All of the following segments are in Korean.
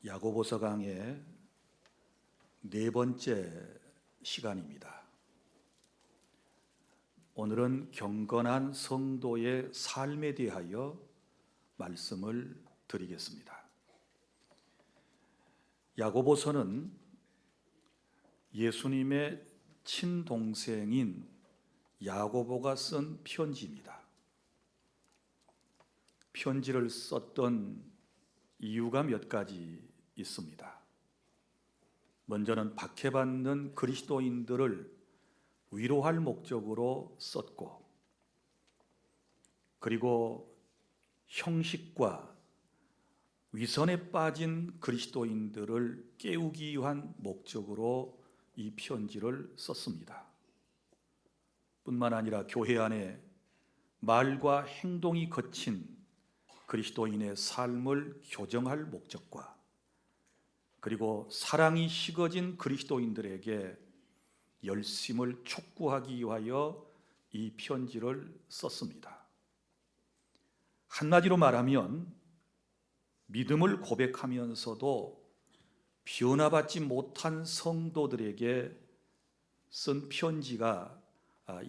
야고보서 강의 네 번째 시간입니다. 오늘은 경건한 성도의 삶에 대하여 말씀을 드리겠습니다. 야고보서는 예수님의 친동생인 야고보가 쓴 편지입니다. 편지를 썼던 이유가 몇 가지 있습니다. 먼저는 박해받는 그리스도인들을 위로할 목적으로 썼고, 그리고 형식과 위선에 빠진 그리스도인들을 깨우기 위한 목적으로 이 편지를 썼습니다. 뿐만 아니라 교회 안에 말과 행동이 거친 그리스도인의 삶을 교정할 목적과, 그리고 사랑이 식어진 그리스도인들에게 열심을 촉구하기 위하여 이 편지를 썼습니다. 한마디로 말하면 믿음을 고백하면서도 변화받지 못한 성도들에게 쓴 편지가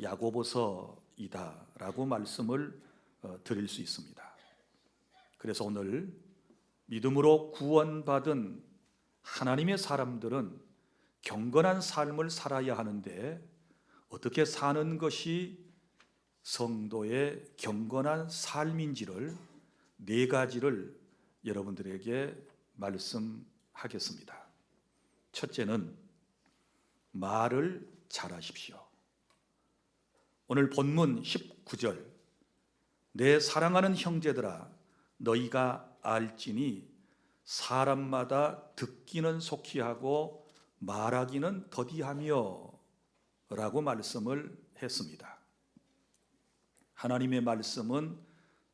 야고보서이다라고 말씀을 드릴 수 있습니다. 그래서 오늘 믿음으로 구원받은 하나님의 사람들은 경건한 삶을 살아야 하는데, 어떻게 사는 것이 성도의 경건한 삶인지를 네 가지를 여러분들에게 말씀하겠습니다. 첫째는 말을 잘하십시오. 오늘 본문 19절, 내 사랑하는 형제들아 너희가 알지니 사람마다 듣기는 속히 하고 말하기는 더디하며 라고 말씀을 했습니다. 하나님의 말씀은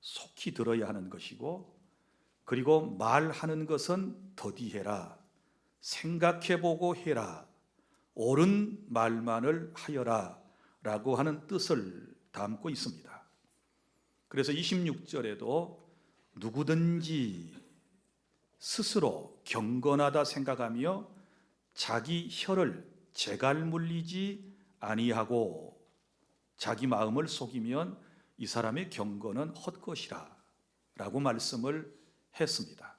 속히 들어야 하는 것이고, 그리고 말하는 것은 더디해라, 생각해보고 해라, 옳은 말만을 하여라 라고 하는 뜻을 담고 있습니다. 그래서 26절에도 누구든지 스스로 경건하다 생각하며 자기 혀를 재갈 물리지 아니하고 자기 마음을 속이면 이 사람의 경건은 헛것이라 라고 말씀을 했습니다.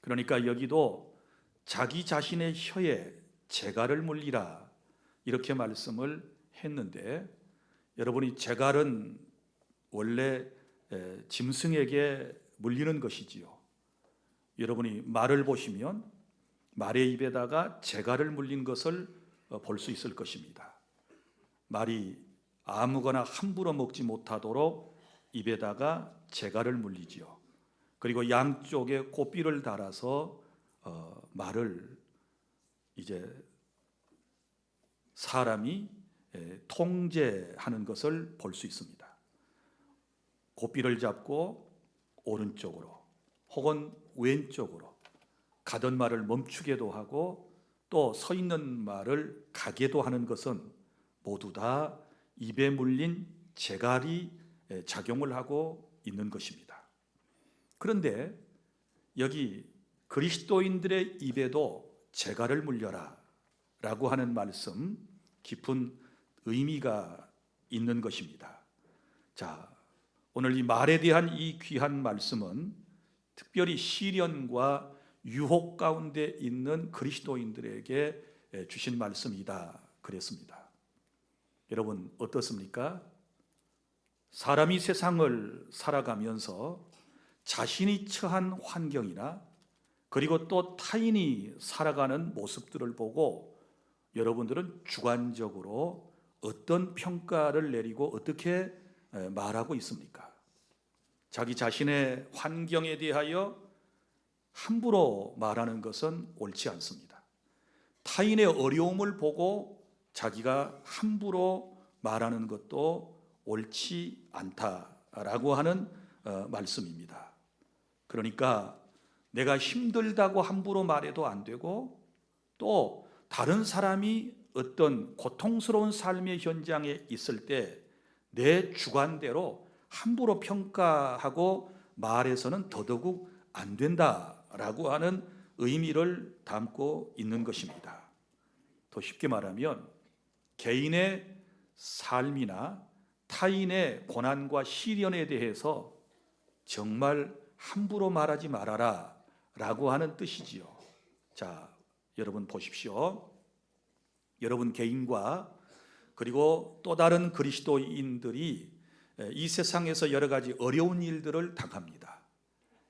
그러니까 여기도 자기 자신의 혀에 재갈을 물리라 이렇게 말씀을 했는데, 여러분이 재갈은 원래 짐승에게 물리는 것이지요. 여러분이 말을 보시면 말의 입에다가 재갈을 물린 것을 볼 수 있을 것입니다. 말이 아무거나 함부로 먹지 못하도록 입에다가 재갈을 물리지요. 그리고 양쪽에 고삐를 달아서 말을 이제 사람이 통제하는 것을 볼 수 있습니다. 고삐를 잡고 오른쪽으로 혹은 왼쪽으로 가던 말을 멈추게도 하고, 또 서 있는 말을 가게도 하는 것은 모두 다 입에 물린 재갈이 작용을 하고 있는 것입니다. 그런데 여기 그리스도인들의 입에도 재갈을 물려라 라고 하는 말씀, 깊은 의미가 있는 것입니다. 자, 오늘 이 말에 대한 이 귀한 말씀은 특별히 시련과 유혹 가운데 있는 그리스도인들에게 주신 말씀이다 그랬습니다. 여러분 어떻습니까? 사람이 세상을 살아가면서 자신이 처한 환경이나, 그리고 또 타인이 살아가는 모습들을 보고 여러분들은 주관적으로 어떤 평가를 내리고 어떻게 말하고 있습니까? 자기 자신의 환경에 대하여 함부로 말하는 것은 옳지 않습니다. 타인의 어려움을 보고 자기가 함부로 말하는 것도 옳지 않다라고 하는 말씀입니다. 그러니까 내가 힘들다고 함부로 말해도 안 되고, 또 다른 사람이 어떤 고통스러운 삶의 현장에 있을 때 내 주관대로 함부로 평가하고 말해서는 더더욱 안 된다라고 하는 의미를 담고 있는 것입니다. 더 쉽게 말하면 개인의 삶이나 타인의 고난과 시련에 대해서 정말 함부로 말하지 말아라 라고 하는 뜻이지요. 자, 여러분 보십시오. 여러분 개인과 그리고 또 다른 그리스도인들이 이 세상에서 여러 가지 어려운 일들을 당합니다.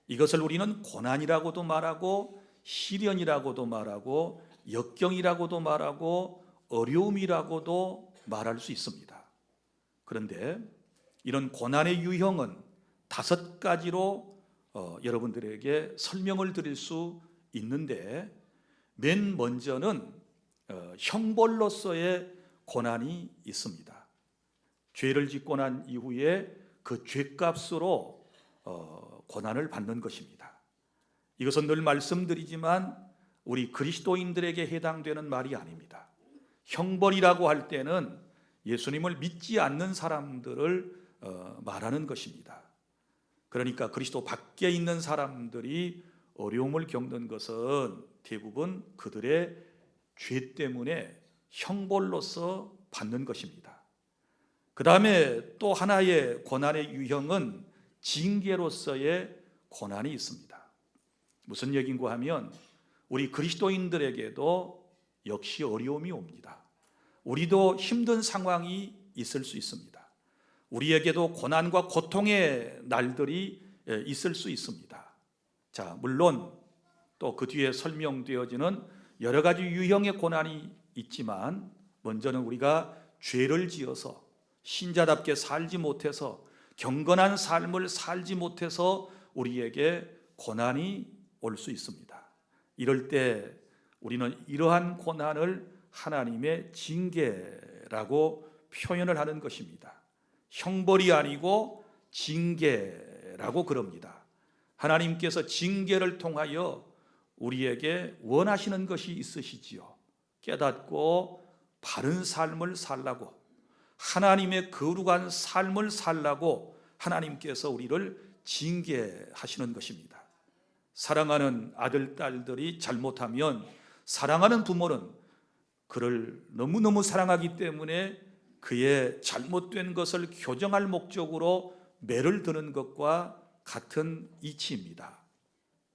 이것을 우리는 고난이라고도 말하고 시련이라고도 말하고 역경이라고도 말하고 어려움이라고도 말할 수 있습니다. 그런데 이런 고난의 유형은 5가지로 여러분들에게 설명을 드릴 수 있는데, 맨 먼저는 형벌로서의 고난이 있습니다. 죄를 짓고 난 이후에 그 죄값으로 고난을 받는 것입니다. 이것은 늘 말씀드리지만 우리 그리스도인들에게 해당되는 말이 아닙니다. 형벌이라고 할 때는 예수님을 믿지 않는 사람들을 말하는 것입니다. 그러니까 그리스도 밖에 있는 사람들이 어려움을 겪는 것은 대부분 그들의 죄 때문에 형벌로서 받는 것입니다. 그 다음에 또 하나의 고난의 유형은 징계로서의 고난이 있습니다. 무슨 얘기인가 하면 우리 그리스도인들에게도 역시 어려움이 옵니다. 우리도 힘든 상황이 있을 수 있습니다. 우리에게도 고난과 고통의 날들이 있을 수 있습니다. 자, 물론 또 그 뒤에 설명되어지는 여러 가지 유형의 고난이 있지만, 먼저는 우리가 죄를 지어서 신자답게 살지 못해서 경건한 삶을 살지 못해서 우리에게 고난이 올 수 있습니다. 이럴 때 우리는 이러한 고난을 하나님의 징계라고 표현을 하는 것입니다. 형벌이 아니고 징계라고 그럽니다. 하나님께서 징계를 통하여 우리에게 원하시는 것이 있으시지요. 깨닫고 바른 삶을 살라고, 하나님의 거룩한 삶을 살라고 하나님께서 우리를 징계하시는 것입니다. 사랑하는 아들, 딸들이 잘못하면 사랑하는 부모는 그를 너무너무 사랑하기 때문에 그의 잘못된 것을 교정할 목적으로 매를 드는 것과 같은 이치입니다.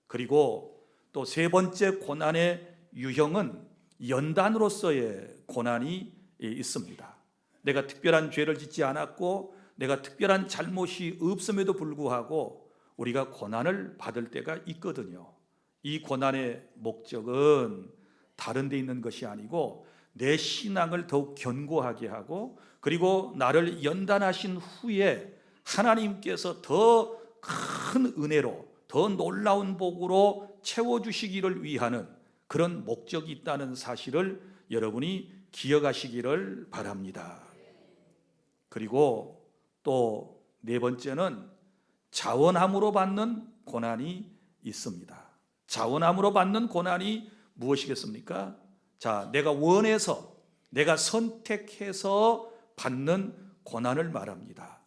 그리고 또 3번째 고난의 유형은 연단으로서의 고난이 있습니다. 내가 특별한 죄를 짓지 않았고 내가 특별한 잘못이 없음에도 불구하고 우리가 고난을 받을 때가 있거든요. 이 고난의 목적은 다른 데 있는 것이 아니고 내 신앙을 더욱 견고하게 하고, 그리고 나를 연단하신 후에 하나님께서 더 큰 은혜로, 더 놀라운 복으로 채워주시기를 위하는 그런 목적이 있다는 사실을 여러분이 기억하시기를 바랍니다. 그리고 또 4번째는 자원함으로 받는 고난이 있습니다. 자원함으로 받는 고난이 무엇이겠습니까? 자, 내가 원해서, 내가 선택해서 받는 고난을 말합니다.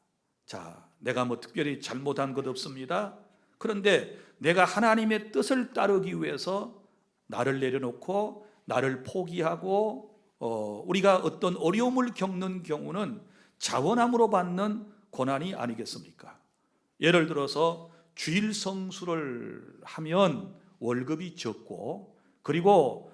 자, 내가 뭐 특별히 잘못한 것 없습니다. 그런데 내가 하나님의 뜻을 따르기 위해서 나를 내려놓고 나를 포기하고 우리가 어떤 어려움을 겪는 경우는 자원함으로 받는 고난이 아니겠습니까? 예를 들어서 주일 성수를 하면 월급이 적고, 그리고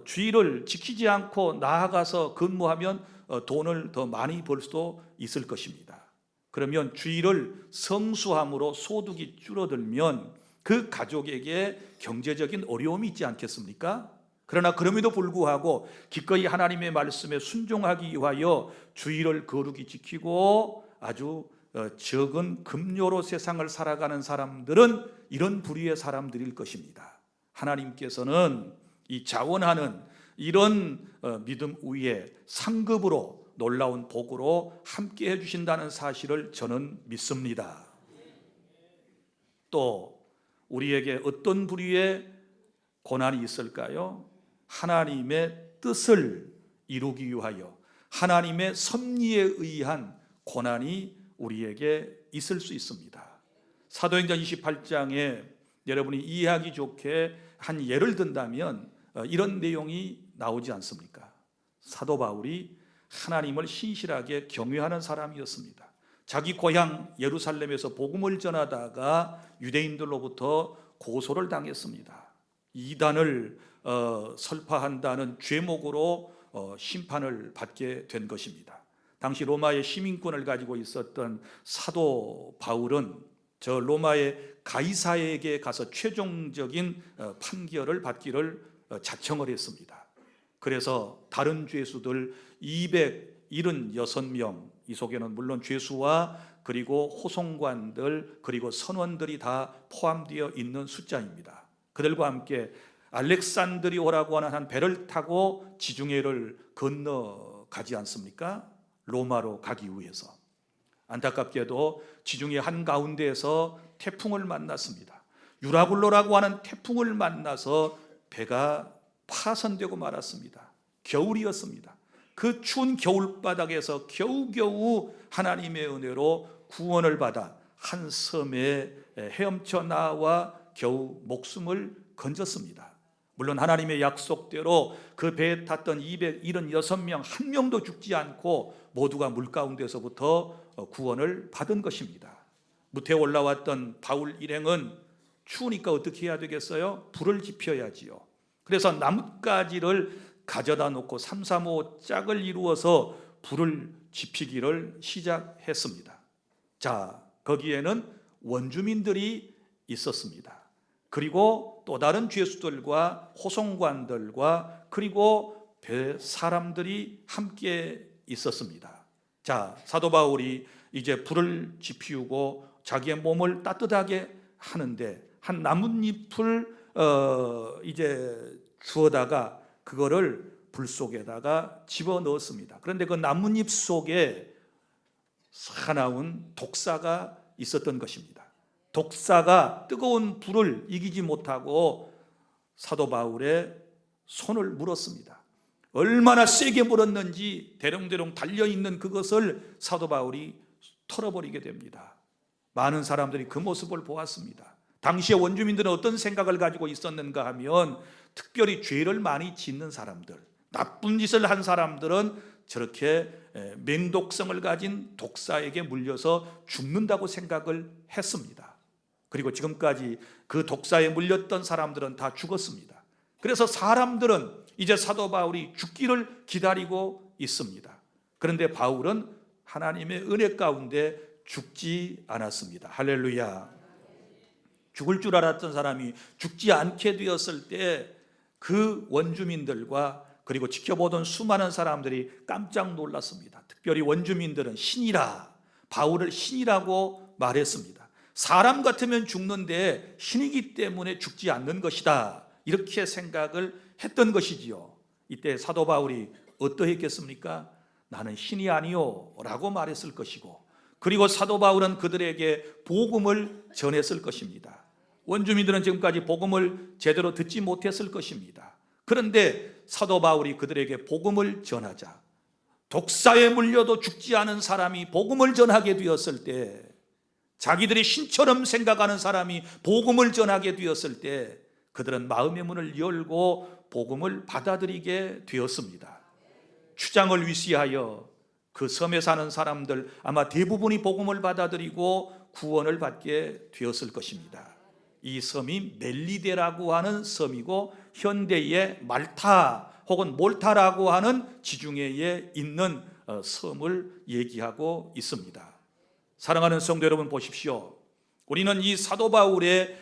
주일을 지키지 않고 나아가서 근무하면 돈을 더 많이 벌 수도 있을 것입니다. 그러면 주일을 성수함으로 소득이 줄어들면 그 가족에게 경제적인 어려움이 있지 않겠습니까? 그러나 그럼에도 불구하고 기꺼이 하나님의 말씀에 순종하기 위하여 주일을 거룩히 지키고 아주 적은 급료로 세상을 살아가는 사람들은 이런 부류의 사람들일 것입니다. 하나님께서는 이 자원하는 이런 믿음 위에 상급으로, 놀라운 복으로 함께 해주신다는 사실을 저는 믿습니다. 또 우리에게 어떤 부류의 고난이 있을까요? 하나님의 뜻을 이루기 위하여 하나님의 섭리에 의한 고난이 우리에게 있을 수 있습니다. 사도행전 28장에 여러분이 이해하기 좋게 한 예를 든다면 이런 내용이 나오지 않습니까? 사도 바울이 하나님을 신실하게 경외하는 사람이었습니다. 자기 고향 예루살렘에서 복음을 전하다가 유대인들로부터 고소를 당했습니다. 이단을 설파한다는 죄목으로 심판을 받게 된 것입니다. 당시 로마의 시민권을 가지고 있었던 사도 바울은 저 로마의 가이사에게 가서 최종적인 판결을 받기를 자청을 했습니다. 그래서 다른 죄수들 276명, 이 속에는 물론 죄수와 그리고 호송관들 그리고 선원들이 다 포함되어 있는 숫자입니다. 그들과 함께 알렉산드리오라고 하는 한 배를 타고 지중해를 건너가지 않습니까? 로마로 가기 위해서. 안타깝게도 지중해 한가운데에서 태풍을 만났습니다. 유라굴로라고 하는 태풍을 만나서 배가 파손되고 말았습니다. 겨울이었습니다. 그 추운 겨울바닥에서 겨우겨우 하나님의 은혜로 구원을 받아 한 섬에 헤엄쳐 나와 겨우 목숨을 건졌습니다. 물론 하나님의 약속대로 그 배에 탔던 276명 한 명도 죽지 않고 모두가 물 가운데서부터 구원을 받은 것입니다. 무태에 올라왔던 바울 일행은 추우니까 어떻게 해야 되겠어요? 불을 지펴야지요. 그래서 나뭇가지를 가져다 놓고 335 짝을 이루어서 불을 지피기를 시작했습니다. 자, 거기에는 원주민들이 있었습니다. 그리고 또 다른 죄수들과 호송관들과 그리고 배 사람들이 함께 있었습니다. 자, 사도 바울이 이제 불을 지피우고 자기의 몸을 따뜻하게 하는데 한 나뭇잎을 이제 주워다가 그거를 불 속에다가 집어넣었습니다. 그런데 그 나뭇잎 속에 사나운 독사가 있었던 것입니다. 독사가 뜨거운 불을 이기지 못하고 사도 바울의 손을 물었습니다. 얼마나 세게 물었는지 대롱대롱 달려있는 그것을 사도 바울이 털어버리게 됩니다. 많은 사람들이 그 모습을 보았습니다. 당시의 원주민들은 어떤 생각을 가지고 있었는가 하면 특별히 죄를 많이 짓는 사람들, 나쁜 짓을 한 사람들은 저렇게 맹독성을 가진 독사에게 물려서 죽는다고 생각을 했습니다. 그리고 지금까지 그 독사에 물렸던 사람들은 다 죽었습니다. 그래서 사람들은 이제 사도 바울이 죽기를 기다리고 있습니다. 그런데 바울은 하나님의 은혜 가운데 죽지 않았습니다. 할렐루야. 죽을 줄 알았던 사람이 죽지 않게 되었을 때 그 원주민들과 그리고 지켜보던 수많은 사람들이 깜짝 놀랐습니다. 특별히 원주민들은 신이라, 바울을 신이라고 말했습니다. 사람 같으면 죽는데 신이기 때문에 죽지 않는 것이다, 이렇게 생각을 했던 것이지요. 이때 사도 바울이 어떠했겠습니까? 나는 신이 아니요 라고 말했을 것이고, 그리고 사도 바울은 그들에게 복음을 전했을 것입니다. 원주민들은 지금까지 복음을 제대로 듣지 못했을 것입니다. 그런데 사도 바울이 그들에게 복음을 전하자 독사에 물려도 죽지 않은 사람이 복음을 전하게 되었을 때, 자기들이 신처럼 생각하는 사람이 복음을 전하게 되었을 때 그들은 마음의 문을 열고 복음을 받아들이게 되었습니다. 추장을 위시하여 그 섬에 사는 사람들 아마 대부분이 복음을 받아들이고 구원을 받게 되었을 것입니다. 이 섬이 멜리데라고 하는 섬이고 현대의 말타 혹은 몰타라고 하는 지중해에 있는 섬을 얘기하고 있습니다. 사랑하는 성도 여러분, 보십시오. 우리는 이 사도 바울의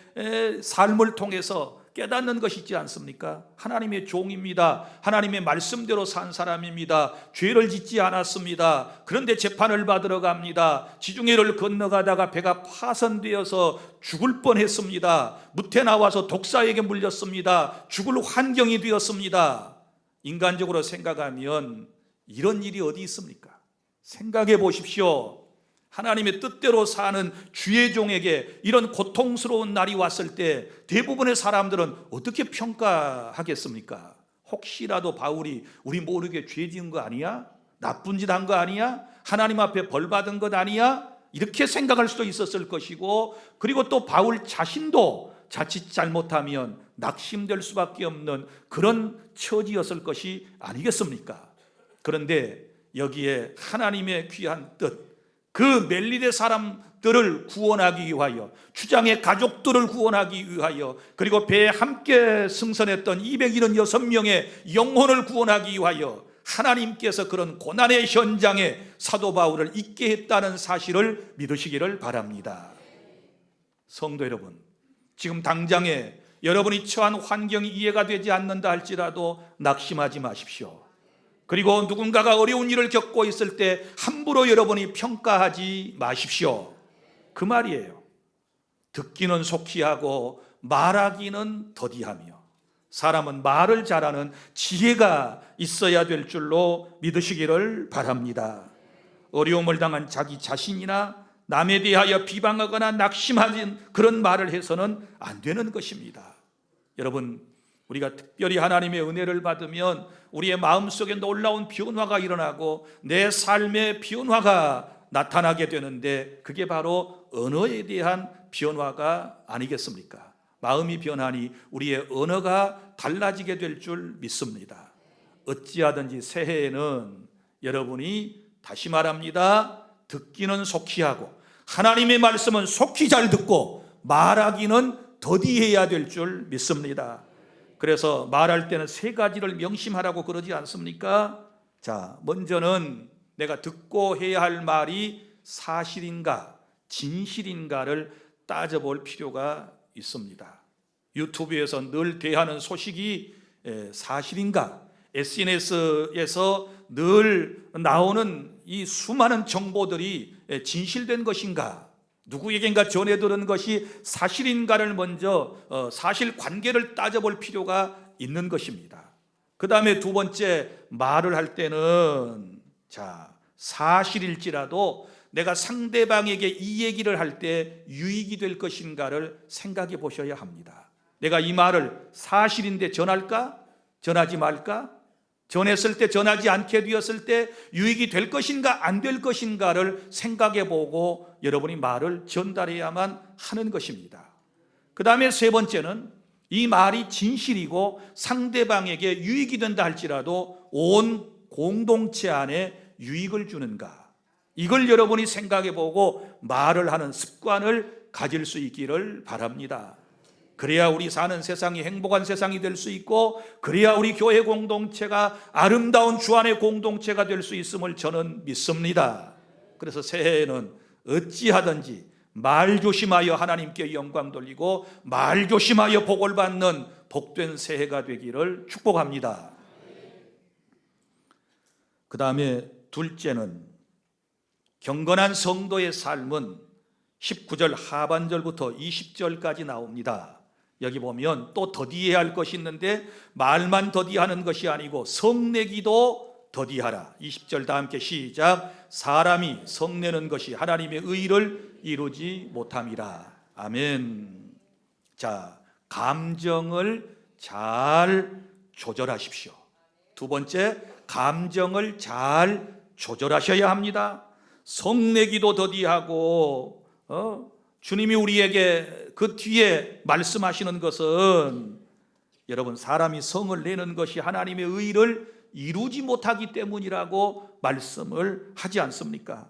삶을 통해서 깨닫는 것이 있지 않습니까? 하나님의 종입니다. 하나님의 말씀대로 산 사람입니다. 죄를 짓지 않았습니다. 그런데 재판을 받으러 갑니다. 지중해를 건너가다가 배가 파손되어서 죽을 뻔했습니다. 무태 나와서 독사에게 물렸습니다. 죽을 환경이 되었습니다. 인간적으로 생각하면 이런 일이 어디 있습니까? 생각해 보십시오. 하나님의 뜻대로 사는 주의 종에게 이런 고통스러운 날이 왔을 때 대부분의 사람들은 어떻게 평가하겠습니까? 혹시라도 바울이 우리 모르게 죄 지은 거 아니야? 나쁜 짓 한 거 아니야? 하나님 앞에 벌 받은 것 아니야? 이렇게 생각할 수도 있었을 것이고, 그리고 또 바울 자신도 자칫 잘못하면 낙심될 수밖에 없는 그런 처지였을 것이 아니겠습니까? 그런데 여기에 하나님의 귀한 뜻, 그 멜리데 사람들을 구원하기 위하여, 추장의 가족들을 구원하기 위하여, 그리고 배에 함께 승선했던 276명의 영혼을 구원하기 위하여 하나님께서 그런 고난의 현장에 사도 바울을 있게 했다는 사실을 믿으시기를 바랍니다. 성도 여러분, 지금 당장에 여러분이 처한 환경이 이해가 되지 않는다 할지라도 낙심하지 마십시오. 그리고 누군가가 어려운 일을 겪고 있을 때 함부로 여러분이 평가하지 마십시오. 그 말이에요. 듣기는 속히 하고 말하기는 더디하며, 사람은 말을 잘하는 지혜가 있어야 될 줄로 믿으시기를 바랍니다. 어려움을 당한 자기 자신이나 남에 대하여 비방하거나 낙심하는 그런 말을 해서는 안 되는 것입니다. 여러분, 우리가 특별히 하나님의 은혜를 받으면 우리의 마음속에 놀라운 변화가 일어나고 내 삶의 변화가 나타나게 되는데, 그게 바로 언어에 대한 변화가 아니겠습니까? 마음이 변하니 우리의 언어가 달라지게 될 줄 믿습니다. 어찌하든지 새해에는 여러분이, 다시 말합니다, 듣기는 속히 하고 하나님의 말씀은 속히 잘 듣고 말하기는 더디해야 될 줄 믿습니다. 그래서 말할 때는 세 가지를 명심하라고 그러지 않습니까? 자, 먼저는 내가 듣고 해야 할 말이 사실인가 진실인가를 따져볼 필요가 있습니다. 유튜브에서 늘 대하는 소식이 사실인가? SNS에서 늘 나오는 이 수많은 정보들이 진실된 것인가? 누구에겐가 전해 들은 것이 사실인가를 먼저 사실관계를 따져볼 필요가 있는 것입니다. 그 다음에 두 번째, 말을 할 때는 사실일지라도 내가 상대방에게 이 얘기를 할 때 유익이 될 것인가를 생각해 보셔야 합니다. 내가 이 말을 사실인데 전할까? 전하지 말까? 전했을 때, 전하지 않게 되었을 때 유익이 될 것인가 안 될 것인가를 생각해 보고 여러분이 말을 전달해야만 하는 것입니다. 그 다음에 세 번째는 이 말이 진실이고 상대방에게 유익이 된다 할지라도 온 공동체 안에 유익을 주는가, 이걸 여러분이 생각해 보고 말을 하는 습관을 가질 수 있기를 바랍니다. 그래야 우리 사는 세상이 행복한 세상이 될 수 있고, 그래야 우리 교회 공동체가 아름다운 주 안의 공동체가 될 수 있음을 저는 믿습니다. 그래서 새해에는 어찌하든지 말 조심하여 하나님께 영광 돌리고 말 조심하여 복을 받는 복된 새해가 되기를 축복합니다. 그 다음에 둘째는, 경건한 성도의 삶은 19절 하반절부터 20절까지 나옵니다. 여기 보면 또 더디해야 할 것이 있는데, 말만 더디하는 것이 아니고 성내기도 더디하라. 20절 다 함께 시작. 사람이 성내는 것이 하나님의 의를 이루지 못함이라. 아멘. 자, 감정을 잘 조절하십시오. 두 번째, 감정을 잘 조절하셔야 합니다. 성내기도 더디하고 주님이 우리에게 그 뒤에 말씀하시는 것은, 여러분, 사람이 성을 내는 것이 하나님의 의를 이루지 못하기 때문이라고 말씀을 하지 않습니까?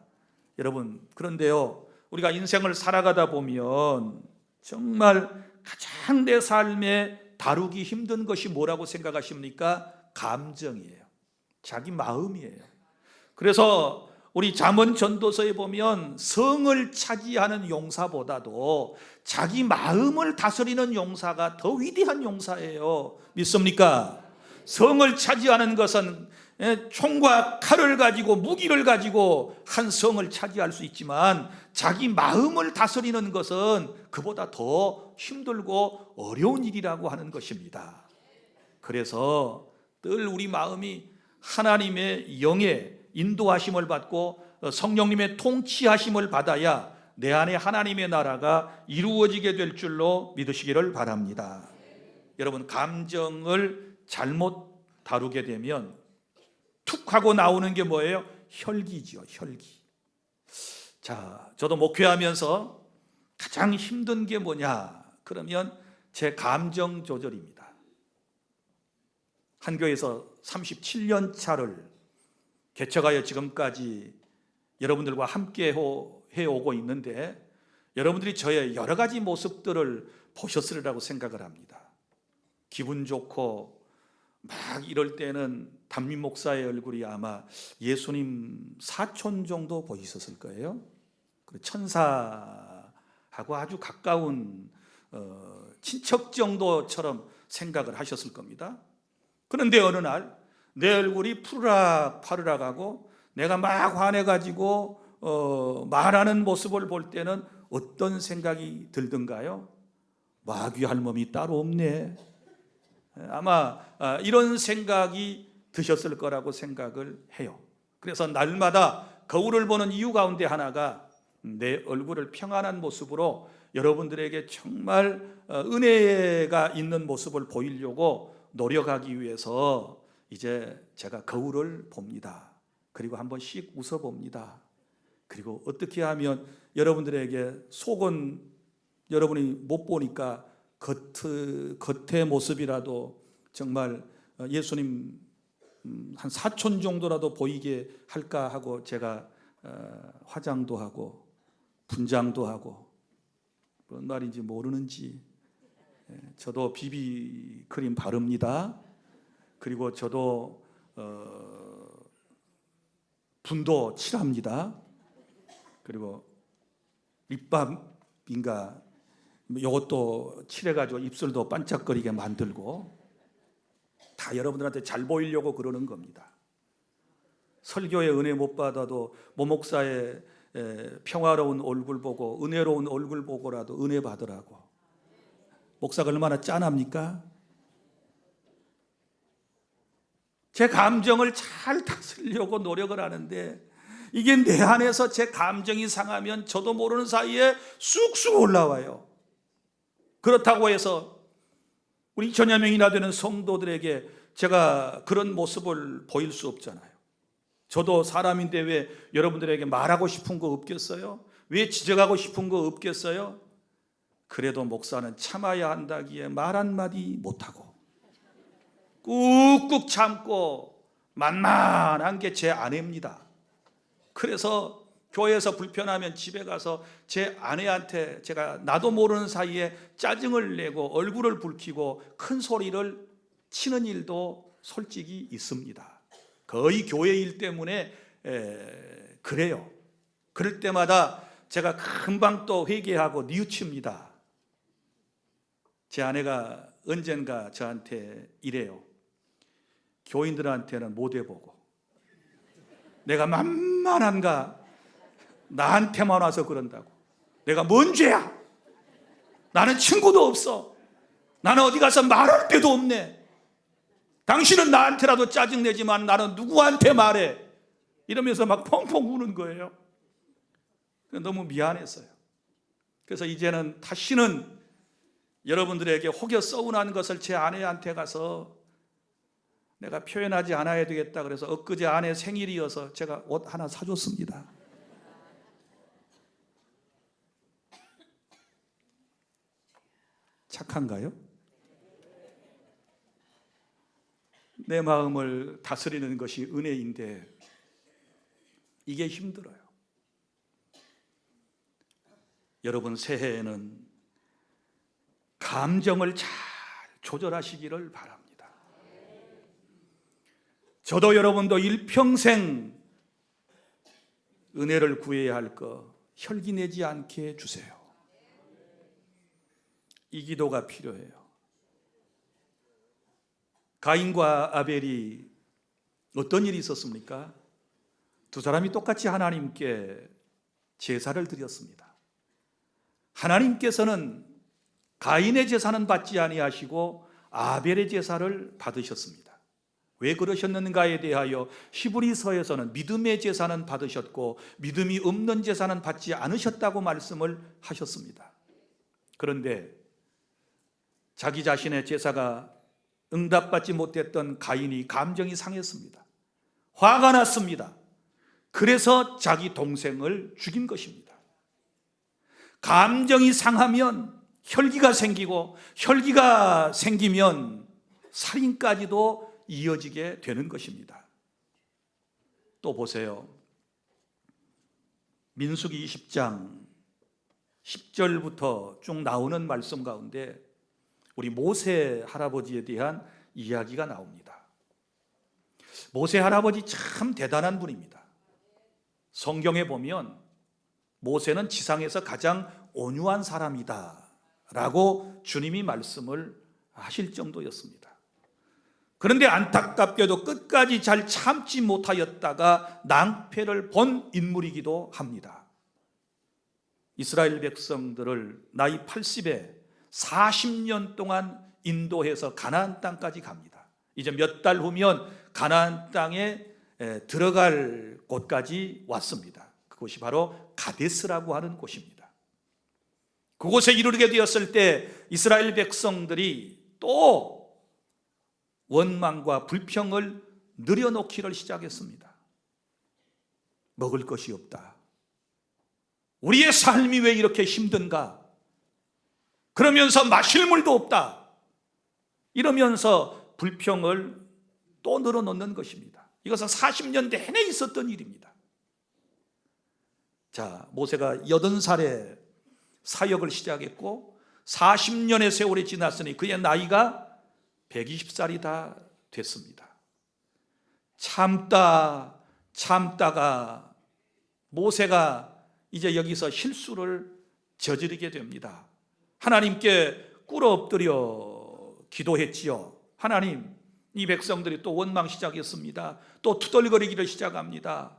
여러분, 그런데요, 우리가 인생을 살아가다 보면 정말 가장 내 삶에 다루기 힘든 것이 뭐라고 생각하십니까? 감정이에요. 자기 마음이에요. 그래서 우리 잠언 전도서에 보면 성을 차지하는 용사보다도 자기 마음을 다스리는 용사가 더 위대한 용사예요. 믿습니까? 성을 차지하는 것은 총과 칼을 가지고 무기를 가지고 한 성을 차지할 수 있지만, 자기 마음을 다스리는 것은 그보다 더 힘들고 어려운 일이라고 하는 것입니다. 그래서 늘 우리 마음이 하나님의 영의 인도하심을 받고 성령님의 통치하심을 받아야 내 안에 하나님의 나라가 이루어지게 될 줄로 믿으시기를 바랍니다. 여러분, 감정을 잘못 다루게 되면 툭 하고 나오는 게 뭐예요? 혈기죠, 혈기. 자, 저도 목회하면서 가장 힘든 게 뭐냐? 그러면 제 감정 조절입니다. 한 교회에서 37년 차를 개척하여 지금까지 여러분들과 함께 해오고 있는데, 여러분들이 저의 여러 가지 모습들을 보셨으리라고 생각을 합니다. 기분 좋고 막 이럴 때는 담임 목사의 얼굴이 아마 예수님 사촌 정도 보이셨을 거예요. 천사하고 아주 가까운 친척 정도처럼 생각을 하셨을 겁니다. 그런데 어느 날 내 얼굴이 푸르락 파르락하고 내가 막 화내가지고 말하는 모습을 볼 때는 어떤 생각이 들던가요? 마귀 할멈이 따로 없네. 아마 이런 생각이 드셨을 거라고 생각을 해요. 그래서 날마다 거울을 보는 이유 가운데 하나가 내 얼굴을 평안한 모습으로 여러분들에게 정말 은혜가 있는 모습을 보이려고 노력하기 위해서 이제 제가 거울을 봅니다. 그리고 한 번씩 웃어봅니다. 그리고 어떻게 하면 여러분들에게 속은 여러분이 못 보니까 겉의 모습이라도 정말 예수님 한 사촌 정도라도 보이게 할까 하고 제가 화장도 하고 분장도 하고, 뭔 말인지 모르는지 저도 비비크림 바릅니다. 그리고 저도 분도 칠합니다. 그리고 립밤인가 이것도 칠해가지고 입술도 반짝거리게 만들고, 다 여러분들한테 잘 보이려고 그러는 겁니다. 설교에 은혜 못 받아도 모 목사의 평화로운 얼굴 보고 은혜로운 얼굴 보고라도 은혜 받으라고. 목사가 얼마나 짠합니까? 제 감정을 잘 다스리려고 노력을 하는데, 이게 내 안에서 제 감정이 상하면 저도 모르는 사이에 쑥쑥 올라와요. 그렇다고 해서 우리 2천여 명이나 되는 성도들에게 제가 그런 모습을 보일 수 없잖아요. 저도 사람인데 왜 여러분들에게 말하고 싶은 거 없겠어요? 왜 지적하고 싶은 거 없겠어요? 그래도 목사는 참아야 한다기에 말 한마디 못하고 꾹꾹 참고 만만한 게 제 아내입니다. 그래서 교회에서 불편하면 집에 가서 제 아내한테 제가 나도 모르는 사이에 짜증을 내고 얼굴을 붉히고 큰 소리를 치는 일도 솔직히 있습니다. 거의 교회 일 때문에 그래요. 그럴 때마다 제가 금방 또 회개하고 뉘우칩니다. 제 아내가 언젠가 저한테 이래요. 교인들한테는 못 해보고 내가 만만한가? 나한테만 와서 그런다고. 내가 뭔 죄야? 나는 친구도 없어. 나는 어디 가서 말할 데도 없네. 당신은 나한테라도 짜증내지만 나는 누구한테 말해? 이러면서 막 펑펑 우는 거예요. 너무 미안했어요. 그래서 이제는 다시는 여러분들에게 혹여 서운한 것을 제 아내한테 가서 내가 표현하지 않아야 되겠다 그래서 엊그제 아내 생일이어서 제가 옷 하나 사줬습니다. 착한가요? 내 마음을 다스리는 것이 은혜인데 이게 힘들어요. 여러분 새해에는 감정을 잘 조절하시기를 바랍니다. 저도 여러분도 일평생 은혜를 구해야 할 거 혈기 내지 않게 해주세요. 이 기도가 필요해요. 가인과 아벨이 어떤 일이 있었습니까? 두 사람이 똑같이 하나님께 제사를 드렸습니다. 하나님께서는 가인의 제사는 받지 아니하시고 아벨의 제사를 받으셨습니다. 왜 그러셨는가에 대하여 히브리서에서는 믿음의 제사는 받으셨고 믿음이 없는 제사는 받지 않으셨다고 말씀을 하셨습니다. 그런데 자기 자신의 제사가 응답받지 못했던 가인이 감정이 상했습니다. 화가 났습니다. 그래서 자기 동생을 죽인 것입니다. 감정이 상하면 혈기가 생기고 혈기가 생기면 살인까지도 이어지게 되는 것입니다. 또 보세요. 민수기 20장 10절부터 쭉 나오는 말씀 가운데 우리 모세 할아버지에 대한 이야기가 나옵니다. 모세 할아버지 참 대단한 분입니다. 성경에 보면 모세는 지상에서 가장 온유한 사람이다 라고 주님이 말씀을 하실 정도였습니다. 그런데 안타깝게도 끝까지 잘 참지 못하였다가 낭패를 본 인물이기도 합니다. 이스라엘 백성들을 나이 80에 40년 동안 인도해서 가나안 땅까지 갑니다. 이제 몇 달 후면 가나안 땅에 들어갈 곳까지 왔습니다. 그곳이 바로 가데스라고 하는 곳입니다. 그곳에 이르게 되었을 때 이스라엘 백성들이 또 원망과 불평을 늘여놓기를 시작했습니다. 먹을 것이 없다. 우리의 삶이 왜 이렇게 힘든가? 그러면서 마실 물도 없다. 이러면서 불평을 또 늘어놓는 것입니다. 이것은 40년 내내 있었던 일입니다. 자, 모세가 80살에 사역을 시작했고 40년의 세월이 지났으니 그의 나이가 120살이 다 됐습니다. 참다가 모세가 이제 여기서 실수를 저지르게 됩니다. 하나님께 꿇어 엎드려 기도했지요. 하나님, 이 백성들이 또 원망 시작했습니다. 또 투덜거리기를 시작합니다.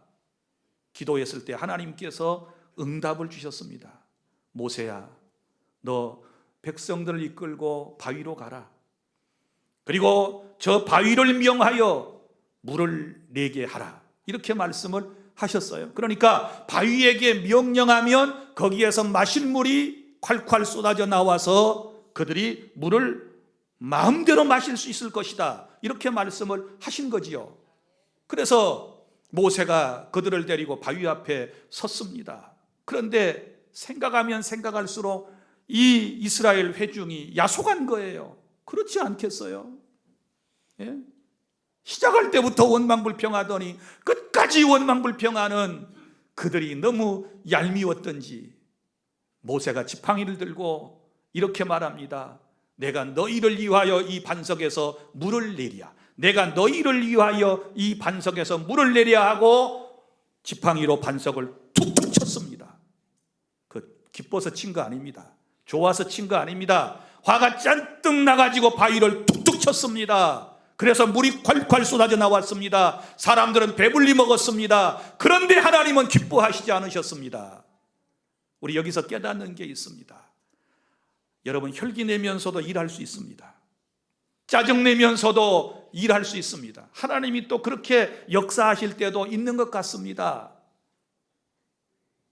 기도했을 때 하나님께서 응답을 주셨습니다. 모세야, 너 백성들을 이끌고 바위로 가라. 그리고 저 바위를 명하여 물을 내게 하라. 이렇게 말씀을 하셨어요. 그러니까 바위에게 명령하면 거기에서 마실 물이 콸콸 쏟아져 나와서 그들이 물을 마음대로 마실 수 있을 것이다. 이렇게 말씀을 하신 거지요. 그래서 모세가 그들을 데리고 바위 앞에 섰습니다. 그런데 생각하면 생각할수록 이 이스라엘 회중이 야속한 거예요. 그렇지 않겠어요? 예? 시작할 때부터 원망불평하더니 끝까지 원망불평하는 그들이 너무 얄미웠던지 모세가 지팡이를 들고 이렇게 말합니다. 내가 너희를 위하여 이 반석에서 물을 내랴. 내가 너희를 위하여 이 반석에서 물을 내랴 하고 지팡이로 반석을 툭툭 쳤습니다. 기뻐서 친 거 아닙니다. 좋아서 친 거 아닙니다. 화가 잔뜩 나가지고 바위를 툭툭 쳤습니다. 그래서 물이 콸콸 쏟아져 나왔습니다. 사람들은 배불리 먹었습니다. 그런데 하나님은 기뻐하시지 않으셨습니다. 우리 여기서 깨닫는 게 있습니다. 여러분, 혈기 내면서도 일할 수 있습니다. 짜증 내면서도 일할 수 있습니다. 하나님이 또 그렇게 역사하실 때도 있는 것 같습니다.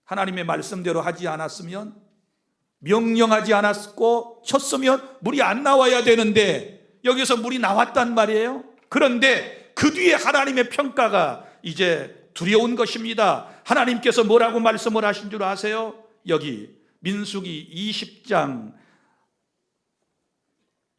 하나님의 말씀대로 하지 않았으면, 명령하지 않았고 쳤으면 물이 안 나와야 되는데 여기서 물이 나왔단 말이에요. 그런데 그 뒤에 하나님의 평가가 이제 두려운 것입니다. 하나님께서 뭐라고 말씀을 하신 줄 아세요? 여기 민수기 20장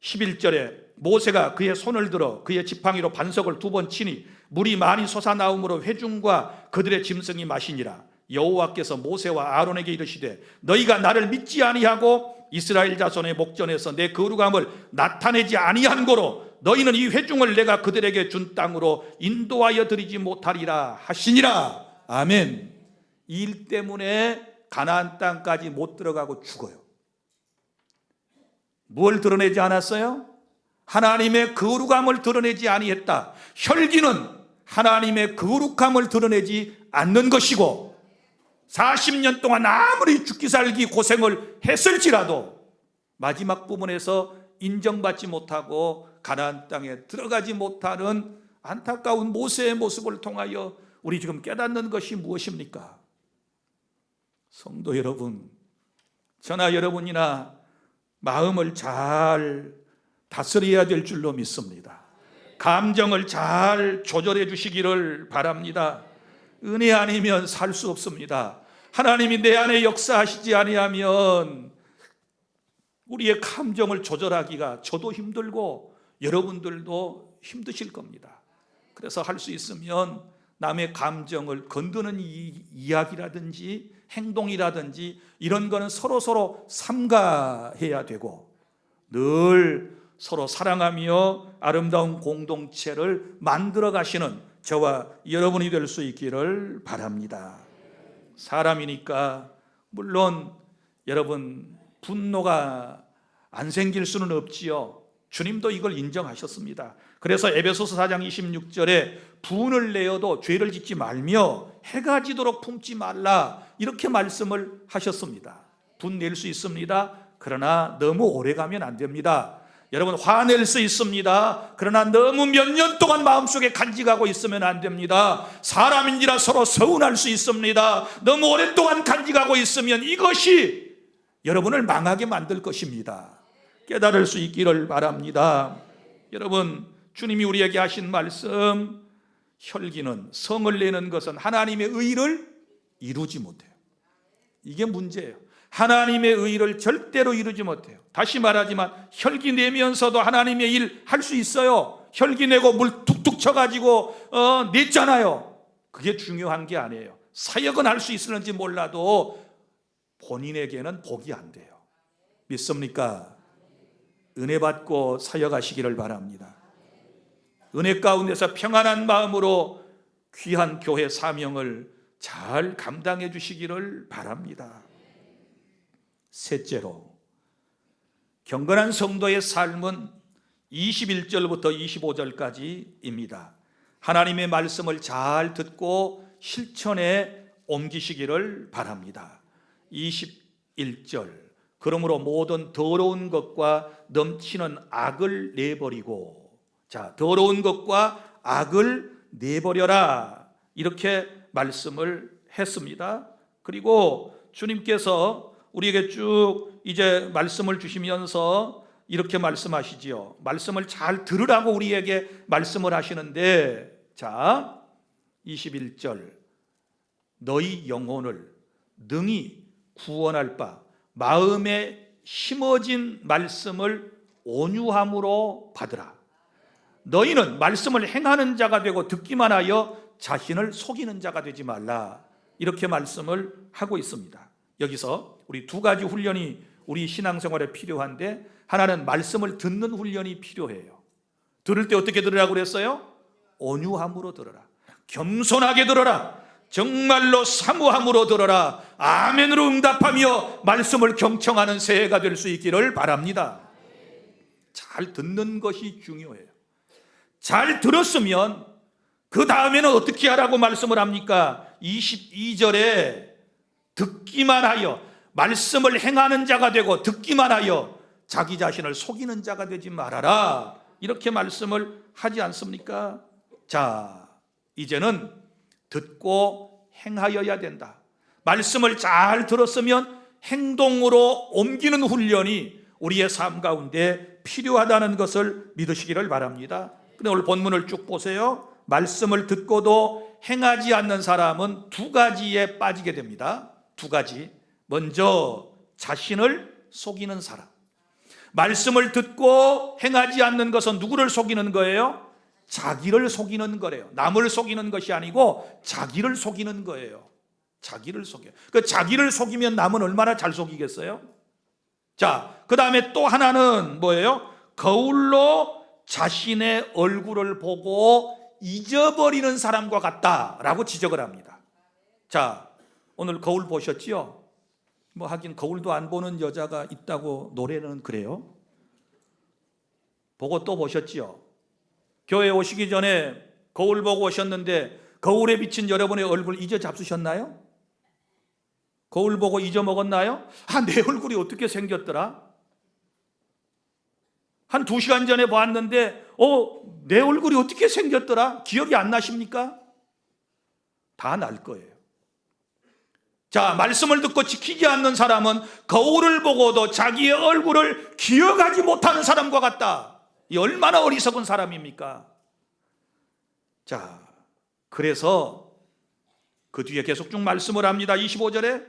11절에 모세가 그의 손을 들어 그의 지팡이로 반석을 2번 치니 물이 많이 솟아나오므로 회중과 그들의 짐승이 마시니라. 여호와께서 모세와 아론에게 이르시되 너희가 나를 믿지 아니하고 이스라엘 자손의 목전에서 내 거룩함을 나타내지 아니한 고로 너희는 이 회중을 내가 그들에게 준 땅으로 인도하여 드리지 못하리라 하시니라. 아멘. 이 일 때문에 가나안 땅까지 못 들어가고 죽어요. 뭘 드러내지 않았어요? 하나님의 거룩함을 드러내지 아니했다. 혈기는 하나님의 거룩함을 드러내지 않는 것이고 40년 동안 아무리 죽기 살기 고생을 했을지라도 마지막 부분에서 인정받지 못하고 가나안 땅에 들어가지 못하는 안타까운 모세의 모습을 통하여 우리 지금 깨닫는 것이 무엇입니까? 성도 여러분, 저나 여러분이나 마음을 잘 다스려야 될 줄로 믿습니다. 감정을 잘 조절해 주시기를 바랍니다. 은혜 아니면 살 수 없습니다. 하나님이 내 안에 역사하시지 아니하면 우리의 감정을 조절하기가 저도 힘들고 여러분들도 힘드실 겁니다. 그래서 할 수 있으면 남의 감정을 건드는 이야기라든지 행동이라든지 이런 거는 서로 삼가해야 되고 늘 서로 사랑하며 아름다운 공동체를 만들어 가시는 저와 여러분이 될 수 있기를 바랍니다. 사람이니까 물론 여러분 분노가 안 생길 수는 없지요. 주님도 이걸 인정하셨습니다. 그래서 에베소서 4장 26절에 분을 내어도 죄를 짓지 말며 해가 지도록 품지 말라 이렇게 말씀을 하셨습니다. 분 낼 수 있습니다. 그러나 너무 오래 가면 안 됩니다. 여러분 화낼 수 있습니다. 그러나 너무 몇 년 동안 마음속에 간직하고 있으면 안 됩니다. 사람인지라 서로 서운할 수 있습니다. 너무 오랫동안 간직하고 있으면 이것이 여러분을 망하게 만들 것입니다. 깨달을 수 있기를 바랍니다. 여러분 주님이 우리에게 하신 말씀, 혈기는, 성을 내는 것은 하나님의 의를 이루지 못해요. 이게 문제예요. 하나님의 의를 절대로 이루지 못해요. 다시 말하지만 혈기 내면서도 하나님의 일 할 수 있어요. 혈기 내고 물 툭툭 쳐가지고 냈잖아요. 그게 중요한 게 아니에요. 사역은 할 수 있을는지 몰라도 본인에게는 복이 안 돼요. 믿습니까? 은혜 받고 사역하시기를 바랍니다. 은혜 가운데서 평안한 마음으로 귀한 교회 사명을 잘 감당해 주시기를 바랍니다. 셋째로, 경건한 성도의 삶은 21절부터 25절까지입니다. 하나님의 말씀을 잘 듣고 실천에 옮기시기를 바랍니다. 21절, 그러므로 모든 더러운 것과 넘치는 악을 내버리고, 자, 더러운 것과 악을 내버려라 이렇게 말씀을 했습니다. 그리고 주님께서 우리에게 쭉 이제 말씀을 주시면서 이렇게 말씀하시지요. 말씀을 잘 들으라고 우리에게 말씀을 하시는데, 자 21절, 너희 영혼을 능히 구원할 바 마음에 심어진 말씀을 온유함으로 받으라. 너희는 말씀을 행하는 자가 되고 듣기만 하여 자신을 속이는 자가 되지 말라 이렇게 말씀을 하고 있습니다. 여기서 우리 두 가지 훈련이 우리 신앙생활에 필요한데, 하나는 말씀을 듣는 훈련이 필요해요. 들을 때 어떻게 들으라고 그랬어요? 온유함으로 들어라. 겸손하게 들어라. 정말로 사모함으로 들어라. 아멘으로 응답하며 말씀을 경청하는 새해가 될 수 있기를 바랍니다. 잘 듣는 것이 중요해요. 잘 들었으면 그 다음에는 어떻게 하라고 말씀을 합니까? 22절에 듣기만 하여, 말씀을 행하는 자가 되고 듣기만 하여 자기 자신을 속이는 자가 되지 말아라 이렇게 말씀을 하지 않습니까? 자, 이제는 듣고 행하여야 된다. 말씀을 잘 들었으면 행동으로 옮기는 훈련이 우리의 삶 가운데 필요하다는 것을 믿으시기를 바랍니다. 근데 오늘 본문을 쭉 보세요. 말씀을 듣고도 행하지 않는 사람은 두 가지에 빠지게 됩니다. 두 가지. 먼저 자신을 속이는 사람. 말씀을 듣고 행하지 않는 것은 누구를 속이는 거예요? 자기를 속이는 거래요. 남을 속이는 것이 아니고 자기를 속이는 거예요. 자기를 속여요. 그 자기를 속이면 남은 얼마나 잘 속이겠어요? 자, 그 다음에 또 하나는 뭐예요? 거울로 자신의 얼굴을 보고 잊어버리는 사람과 같다라고 지적을 합니다. 자, 오늘 거울 보셨지요? 뭐 하긴 거울도 안 보는 여자가 있다고 노래는 그래요. 보고 또 보셨지요? 교회 오시기 전에 거울 보고 오셨는데 거울에 비친 여러분의 얼굴 잊어 잡수셨나요? 거울 보고 잊어먹었나요? 내 얼굴이 어떻게 생겼더라? 한 2시간 전에 봤는데 내 얼굴이 어떻게 생겼더라? 기억이 안 나십니까? 다 날 거예요. 자, 말씀을 듣고 지키지 않는 사람은 거울을 보고도 자기의 얼굴을 기억하지 못하는 사람과 같다. 이 얼마나 어리석은 사람입니까? 자, 그래서 그 뒤에 계속 쭉 말씀을 합니다. 25절에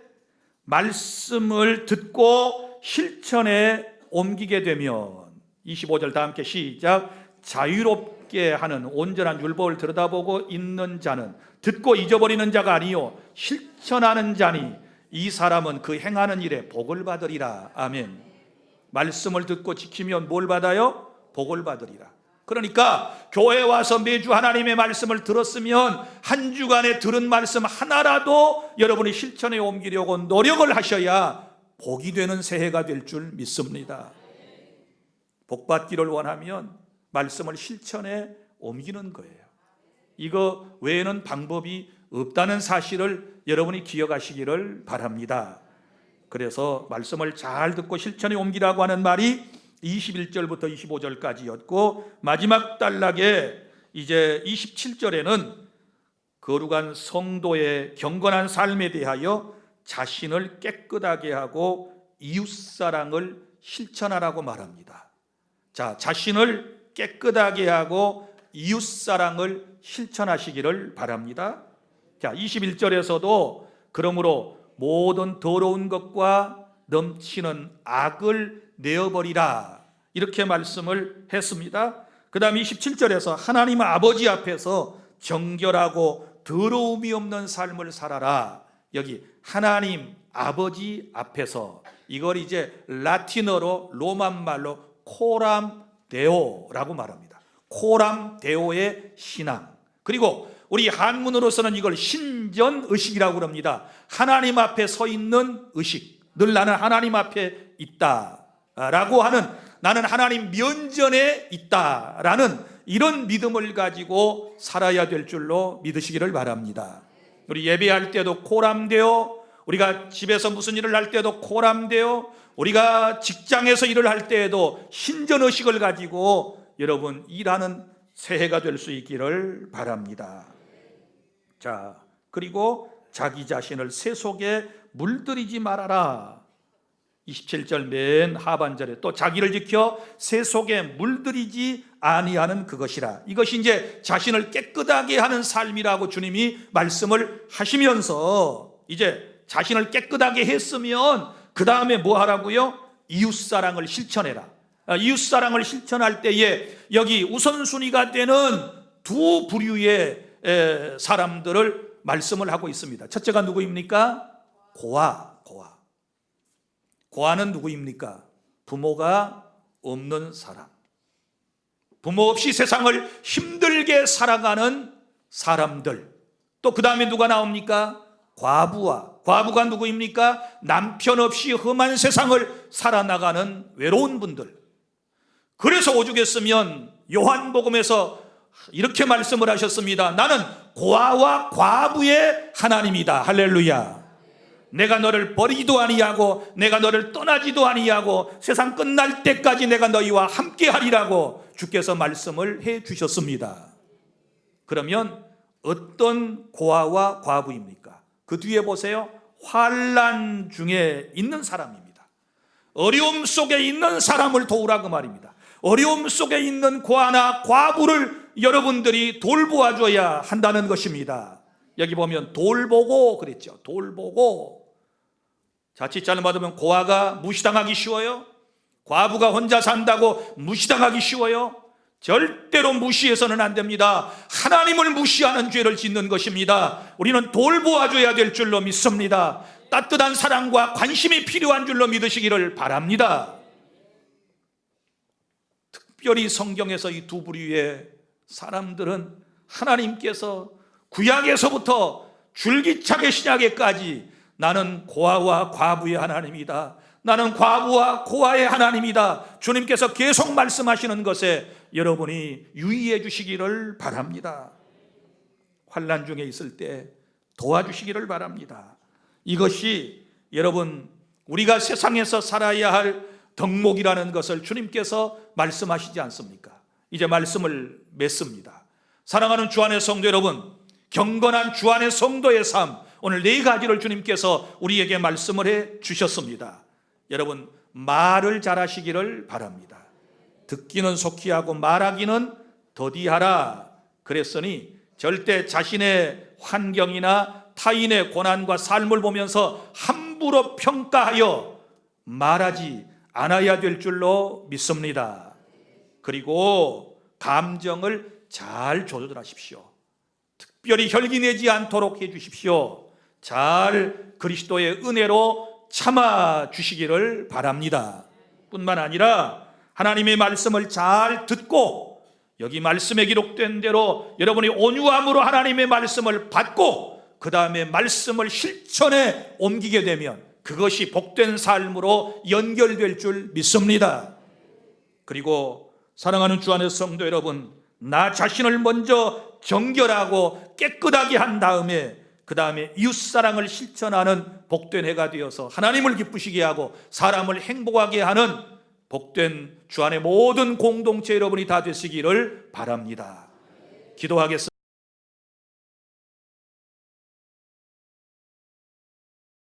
말씀을 듣고 실천에 옮기게 되면 25절 다 함께 시작. 자유롭게 하는 온전한 율법을 들여다보고 있는 자는 듣고 잊어버리는 자가 아니요 실천하는 자니 이 사람은 그 행하는 일에 복을 받으리라. 아멘. 말씀을 듣고 지키면 뭘 받아요? 복을 받으리라. 그러니까 교회에 와서 매주 하나님의 말씀을 들었으면 한 주간에 들은 말씀 하나라도 여러분이 실천에 옮기려고 노력을 하셔야 복이 되는 새해가 될 줄 믿습니다. 복 받기를 원하면 말씀을 실천에 옮기는 거예요. 이거 외에는 방법이 없다는 사실을 여러분이 기억하시기를 바랍니다. 그래서 말씀을 잘 듣고 실천에 옮기라고 하는 말이 21절부터 25절까지였고 마지막 단락에 이제 27절에는 거룩한 성도의 경건한 삶에 대하여 자신을 깨끗하게 하고 이웃사랑을 실천하라고 말합니다. 자, 자신을 깨끗하게 하고 이웃사랑을 실천하시기를 바랍니다. 자, 21절에서도 그러므로 모든 더러운 것과 넘치는 악을 내어버리라 이렇게 말씀을 했습니다. 그 다음 27절에서 하나님 아버지 앞에서 정결하고 더러움이 없는 삶을 살아라. 여기 하나님 아버지 앞에서 이걸 이제 라틴어로 로만 말로 코람 데오라고 말합니다. 코람 데오의 신앙. 그리고 우리 한문으로서는 이걸 신전의식이라고 합니다. 하나님 앞에 서 있는 의식. 늘 나는 하나님 앞에 있다라고 하는, 나는 하나님 면전에 있다라는 이런 믿음을 가지고 살아야 될 줄로 믿으시기를 바랍니다. 우리 예배할 때도 코람되어, 우리가 집에서 무슨 일을 할 때도 코람되어, 우리가 직장에서 일을 할 때에도 신전의식을 가지고 여러분 일하는 새해가 될 수 있기를 바랍니다. 자, 그리고 자기 자신을 새 속에 물들이지 말아라. 27절 맨 하반절에 또 자기를 지켜 새 속에 물들이지 아니하는 그것이라. 이것이 이제 자신을 깨끗하게 하는 삶이라고 주님이 말씀을 하시면서 이제 자신을 깨끗하게 했으면 그 다음에 뭐 하라고요? 이웃사랑을 실천해라. 이웃사랑을 실천할 때에 여기 우선순위가 되는 두 부류의 사람들을 말씀을 하고 있습니다. 첫째가 누구입니까? 고아는 누구입니까? 부모가 없는 사람, 부모 없이 세상을 힘들게 살아가는 사람들. 또 그 다음에 누가 나옵니까? 과부가 누구입니까? 남편 없이 험한 세상을 살아나가는 외로운 분들. 그래서 오죽했으면 요한복음에서 이렇게 말씀을 하셨습니다. 나는 고아와 과부의 하나님이다. 할렐루야. 내가 너를 버리지도 아니하고 내가 너를 떠나지도 아니하고 세상 끝날 때까지 내가 너희와 함께 하리라고 주께서 말씀을 해 주셨습니다. 그러면 어떤 고아와 과부입니까? 그 뒤에 보세요. 환난 중에 있는 사람입니다. 어려움 속에 있는 사람을 도우라고 말입니다. 어려움 속에 있는 고아나 과부를 여러분들이 돌보아줘야 한다는 것입니다. 여기 보면 돌보고 그랬죠. 돌보고. 자칫 잘못하면 고아가 무시당하기 쉬워요? 과부가 혼자 산다고 무시당하기 쉬워요? 절대로 무시해서는 안 됩니다. 하나님을 무시하는 죄를 짓는 것입니다. 우리는 돌보아줘야 될 줄로 믿습니다. 따뜻한 사랑과 관심이 필요한 줄로 믿으시기를 바랍니다. 특별히 성경에서 이 두 부류의 사람들은 하나님께서 구약에서부터 줄기차게 신약에까지 나는 고아와 과부의 하나님이다, 나는 과부와 고아의 하나님이다, 주님께서 계속 말씀하시는 것에 여러분이 유의해 주시기를 바랍니다. 환난 중에 있을 때 도와주시기를 바랍니다. 이것이 여러분 우리가 세상에서 살아야 할 덕목이라는 것을 주님께서 말씀하시지 않습니까? 이제 말씀을 맺습니다. 사랑하는 주안의 성도 여러분, 경건한 주안의 성도의 삶, 오늘 네 가지를 주님께서 우리에게 말씀을 해 주셨습니다. 여러분 말을 잘하시기를 바랍니다. 듣기는 속히 하고 말하기는 더디하라 그랬으니 절대 자신의 환경이나 타인의 고난과 삶을 보면서 함부로 평가하여 말하지 안아야 될 줄로 믿습니다. 그리고 감정을 잘 조절하십시오. 특별히 혈기내지 않도록 해주십시오. 잘 그리스도의 은혜로 참아 주시기를 바랍니다. 뿐만 아니라 하나님의 말씀을 잘 듣고 여기 말씀에 기록된 대로 여러분이 온유함으로 하나님의 말씀을 받고 그 다음에 말씀을 실천에 옮기게 되면 그것이 복된 삶으로 연결될 줄 믿습니다. 그리고 사랑하는 주 안의 성도 여러분, 나 자신을 먼저 정결하고 깨끗하게 한 다음에 그 다음에 이웃사랑을 실천하는 복된 해가 되어서 하나님을 기쁘시게 하고 사람을 행복하게 하는 복된 주 안의 모든 공동체 여러분이 다 되시기를 바랍니다. 기도하겠습니다.